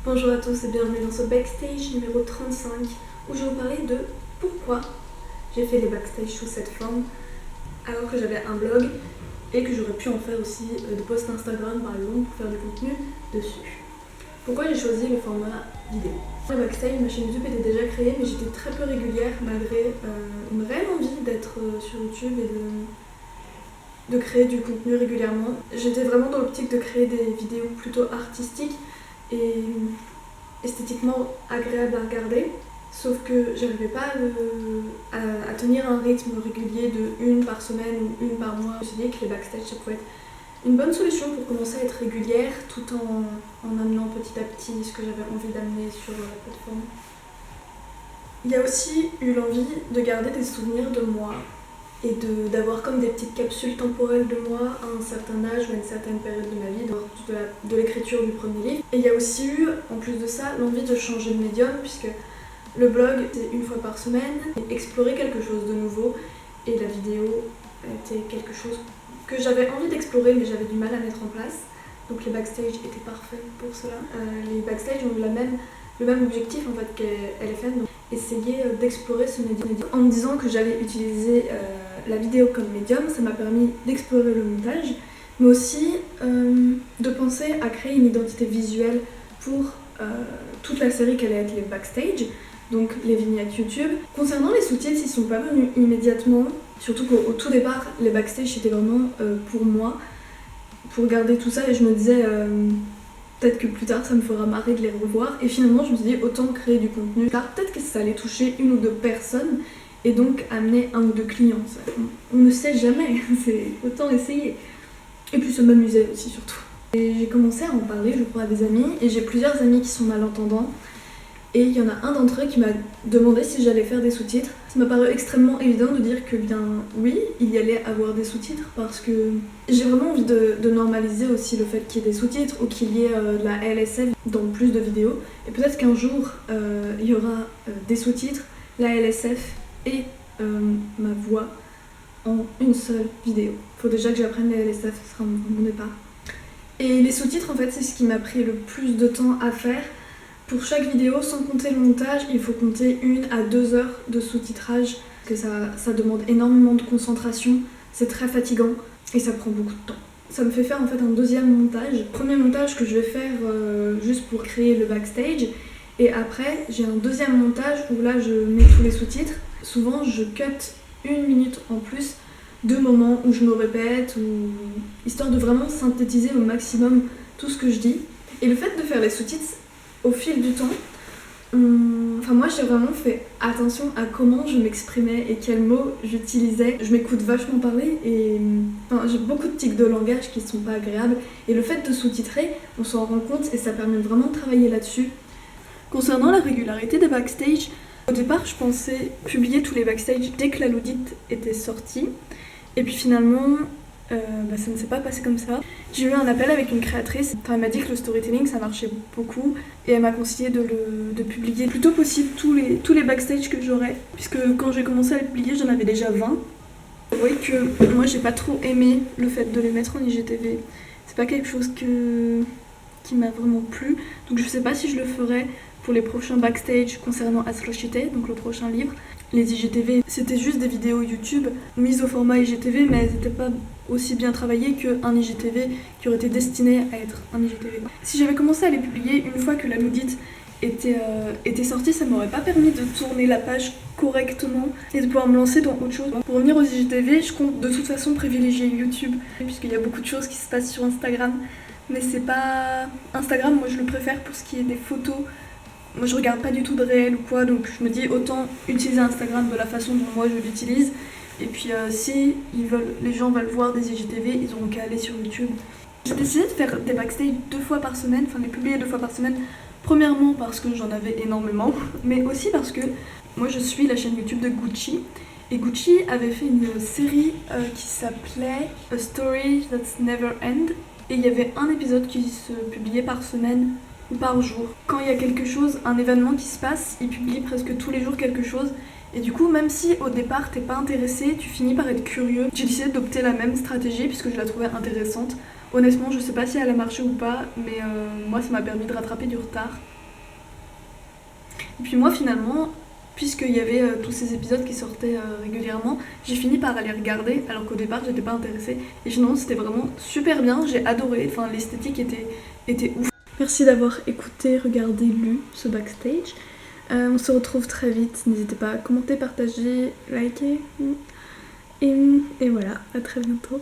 Bonjour à tous et bienvenue dans ce backstage numéro 35 où je vais vous parler de pourquoi j'ai fait les backstage sous cette forme alors que j'avais un blog et que j'aurais pu en faire aussi des posts Instagram par exemple pour faire du contenu dessus. Pourquoi j'ai choisi le format vidéo? Le backstage, ma chaîne YouTube était déjà créée mais j'étais très peu régulière malgré une réelle envie d'être sur YouTube et de créer du contenu régulièrement. J'étais vraiment dans l'optique de créer des vidéos plutôt artistiques et esthétiquement agréable à regarder, sauf que j'arrivais pas à tenir un rythme régulier de une par semaine ou une par mois. Je me suis dit que les backstage ça pouvait être une bonne solution pour commencer à être régulière tout en amenant petit à petit ce que j'avais envie d'amener sur la plateforme. Il y a aussi eu l'envie de garder des souvenirs de moi et d'avoir comme des petites capsules temporelles de moi à un certain âge ou à une certaine période de ma vie, de l'écriture du premier livre. Et il y a aussi eu, en plus de ça, l'envie de changer de médium, puisque le blog, c'est une fois par semaine, explorer quelque chose de nouveau, et la vidéo était quelque chose que j'avais envie d'explorer, mais j'avais du mal à mettre en place. Donc les backstage étaient parfaits pour cela. Les backstage ont eu le même objectif en fait qu'LFN, donc essayer d'explorer ce médium. En me disant que j'allais utiliser la vidéo comme médium, ça m'a permis d'explorer le montage, mais aussi de penser à créer une identité visuelle pour toute la série qu'allait être les backstage, donc les vignettes YouTube. Concernant les sous-titres, ils sont pas venus immédiatement, surtout qu'au tout départ, les backstage c'était vraiment pour moi, pour garder tout ça, et je me disais peut-être que plus tard ça me fera marrer de les revoir, et finalement je me suis dit autant créer du contenu car peut-être que ça allait toucher une ou deux personnes et donc amener un ou deux clients. On ne sait jamais, c'est autant essayer. Et puis ça m'amusait aussi surtout. Et j'ai commencé à en parler je crois à des amis, et j'ai plusieurs amis qui sont malentendants, et il y en a un d'entre eux qui m'a demandé si j'allais faire des sous-titres. Ça m'a paru extrêmement évident de dire que bien oui, il y allait avoir des sous-titres, parce que j'ai vraiment envie de normaliser aussi le fait qu'il y ait des sous-titres ou qu'il y ait de la LSF dans plus de vidéos. Et peut-être qu'un jour il y aura des sous-titres, la LSF et ma voix en une seule vidéo. Faut déjà que j'apprenne la LSF, ce sera mon départ. Et les sous-titres en fait c'est ce qui m'a pris le plus de temps à faire. Pour chaque vidéo, sans compter le montage, il faut compter 1 à 2 heures de sous-titrage, parce que ça demande énormément de concentration, c'est très fatigant et ça prend beaucoup de temps. Ça me fait faire en fait un deuxième montage. Premier montage que je vais faire juste pour créer le backstage, et après j'ai un deuxième montage où là je mets tous les sous-titres. Souvent je cut 1 minute en plus de moments où je me répète, histoire de vraiment synthétiser au maximum tout ce que je dis. Et le fait de faire les sous-titres au fil du temps, moi j'ai vraiment fait attention à comment je m'exprimais et quels mots j'utilisais. Je m'écoute vachement parler et j'ai beaucoup de tics de langage qui sont pas agréables, et le fait de sous-titrer, on s'en rend compte et ça permet vraiment de travailler là-dessus. Concernant la régularité des backstage, au départ je pensais publier tous les backstage dès que la Loudite était sortie, et puis finalement ça ne s'est pas passé comme ça. J'ai eu un appel avec une créatrice, elle m'a dit que le storytelling ça marchait beaucoup, et elle m'a conseillé de publier le plus tôt possible tous les backstage que j'aurais, puisque quand j'ai commencé à les publier j'en avais déjà 20. Vous voyez que moi j'ai pas trop aimé le fait de les mettre en IGTV, c'est pas quelque chose qui m'a vraiment plu, donc je sais pas si je le ferai pour les prochains backstage concernant Atrochité, donc le prochain livre. Les IGTV, c'était juste des vidéos YouTube mises au format IGTV, mais elles n'étaient pas aussi bien travaillées qu'un IGTV qui aurait été destiné à être un IGTV. Si j'avais commencé à les publier une fois que la Loudite était sortie, ça m'aurait pas permis de tourner la page correctement et de pouvoir me lancer dans autre chose. Pour revenir aux IGTV, je compte de toute façon privilégier YouTube, puisqu'il y a beaucoup de choses qui se passent sur Instagram, mais c'est pas... Instagram, moi je le préfère pour ce qui est des photos. Moi je regarde pas du tout de réel ou quoi, donc je me dis autant utiliser Instagram de la façon dont moi je l'utilise. Et puis si les gens veulent voir des IGTV, ils auront qu'à aller sur YouTube. J'ai décidé de faire des backstage 2 fois par semaine, les publier 2 fois par semaine. Premièrement parce que j'en avais énormément, mais aussi parce que moi je suis la chaîne YouTube de Gucci. Et Gucci avait fait une série qui s'appelait A Story That's Never End. Et il y avait un épisode qui se publiait par semaine ou par jour. Quand il y a quelque chose, un événement qui se passe, il publie presque tous les jours quelque chose. Et du coup, même si au départ t'es pas intéressé, tu finis par être curieux. J'ai décidé d'opter la même stratégie puisque je la trouvais intéressante. Honnêtement, je sais pas si elle a marché ou pas, mais moi ça m'a permis de rattraper du retard. Et puis moi finalement, puisqu'il y avait tous ces épisodes qui sortaient régulièrement, j'ai fini par aller regarder alors qu'au départ j'étais pas intéressée. Et finalement c'était vraiment super bien, j'ai adoré, enfin l'esthétique était ouf. Merci d'avoir écouté, regardé, lu ce backstage. On se retrouve très vite, n'hésitez pas à commenter, partager, liker. Et voilà, à très bientôt.